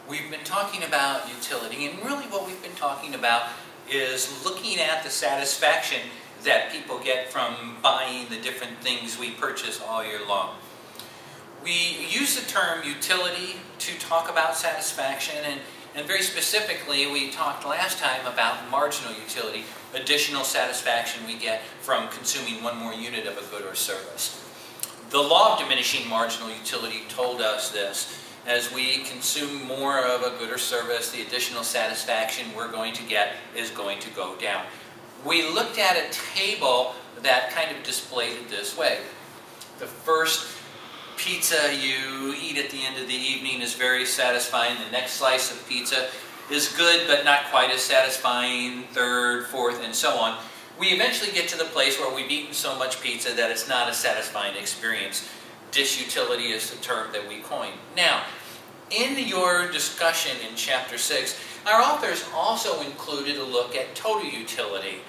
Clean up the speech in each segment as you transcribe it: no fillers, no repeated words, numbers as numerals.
We've been talking about utility, and really what we've been talking about is looking at the satisfaction that people get from buying the different things we purchase all year long. We use the term utility to talk about satisfaction, and very specifically we talked last time about marginal utility, additional satisfaction we get from consuming one more unit of a good or service. The law of diminishing marginal utility told us this. As we consume more of a good or service, the additional satisfaction we're going to get is going to go down. We looked at a table that kind of displayed it this way. The first pizza you eat at the end of the evening is very satisfying. The next slice of pizza is good but not quite as satisfying. Third, fourth, and so on. We eventually get to the place where we've eaten so much pizza that it's not a satisfying experience. Disutility is the term that we coined. Now, in your discussion in Chapter 6, our authors also included a look at total utility,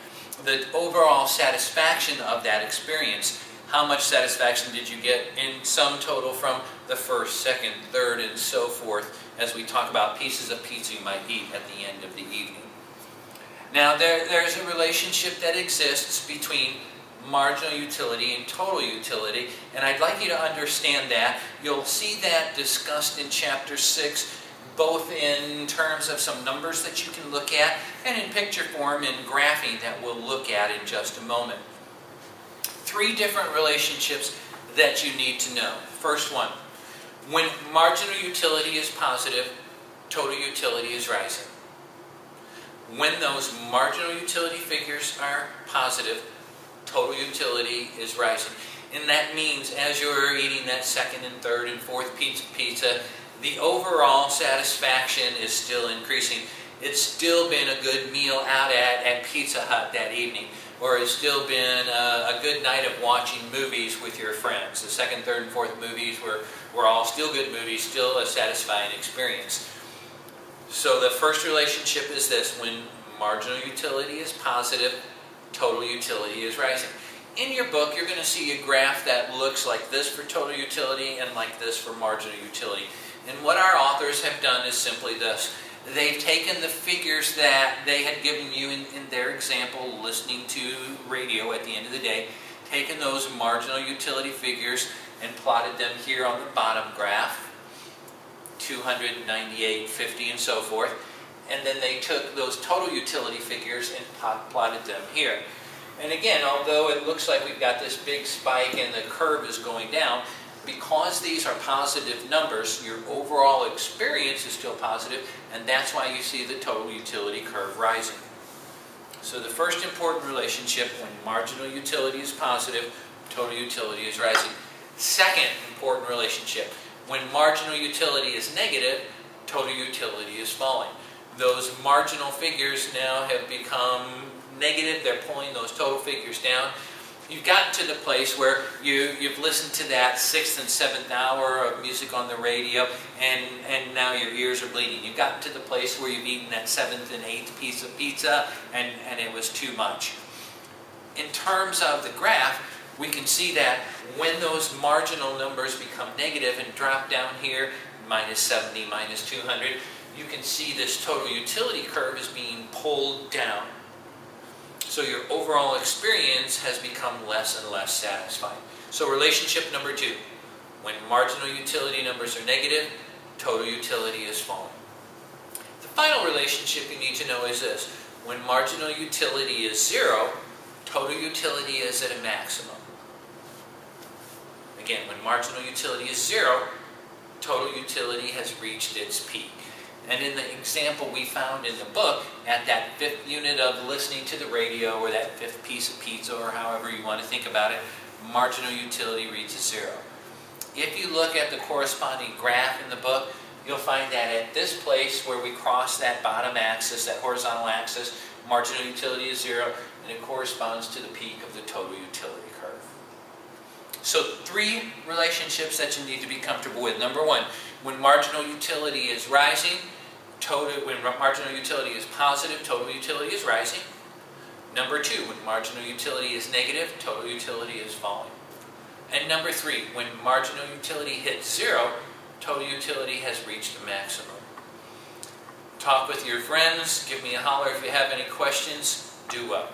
the overall satisfaction of that experience. How much satisfaction did you get in sum total from the first, second, third, and so forth, as we talk about pieces of pizza you might eat at the end of the evening. Now, there's a relationship that exists between marginal utility and total utility, and I'd like you to understand that. You'll see that discussed in Chapter 6, both in terms of some numbers that you can look at, and in picture form in graphing that we'll look at in just a moment. Three different relationships that you need to know. First one, when marginal utility is positive, total utility is rising. When those marginal utility figures are positive, total utility is rising. And that means as you're eating that second and third and fourth pizza, the overall satisfaction is still increasing. It's still been a good meal out at Pizza Hut that evening, or it's still been a good night of watching movies with your friends. The second, third, and fourth movies were all still good movies, still a satisfying experience. So the first relationship is this: when marginal utility is positive, total utility is rising. In your book, you're going to see a graph that looks like this for total utility and like this for marginal utility. And what our authors have done is simply this. They've taken the figures that they had given you in their example, listening to radio at the end of the day, taken those marginal utility figures and plotted them here on the bottom graph, 200, 98, 50, and so forth. And then they took those total utility figures and plotted them here. And again, although it looks like we've got this big spike and the curve is going down, because these are positive numbers, your overall experience is still positive, and that's why you see the total utility curve rising. So the first important relationship, when marginal utility is positive, total utility is rising. Second important relationship, when marginal utility is negative, total utility is falling. Those marginal figures now have become negative. They're pulling those total figures down. You've gotten to the place where you've listened to that 6th and 7th hour of music on the radio, and now your ears are bleeding. You've gotten to the place where you've eaten that 7th and 8th piece of pizza, and it was too much. In terms of the graph, we can see that when those marginal numbers become negative and drop down here, minus 70, minus 200, you can see this total utility curve is being pulled down. So your overall experience has become less and less satisfying. So relationship number 2, when marginal utility numbers are negative, total utility is falling. The final relationship you need to know is this: when marginal utility is 0, total utility is at a maximum. Again, when marginal utility is 0, total utility has reached its peak. And in the example we found in the book, at that 5th unit of listening to the radio, or that 5th piece of pizza, or however you want to think about it, marginal utility reaches 0. If you look at the corresponding graph in the book, you'll find that at this place where we cross that bottom axis, that horizontal axis, marginal utility is 0, and it corresponds to the peak of the total utility curve. So 3 relationships that you need to be comfortable with. Number 1, when marginal utility is rising, when marginal utility is positive, total utility is rising. Number 2, when marginal utility is negative, total utility is falling. And number 3, when marginal utility hits 0, total utility has reached a maximum. talk with your friends, give me a holler if you have any questions. Do well.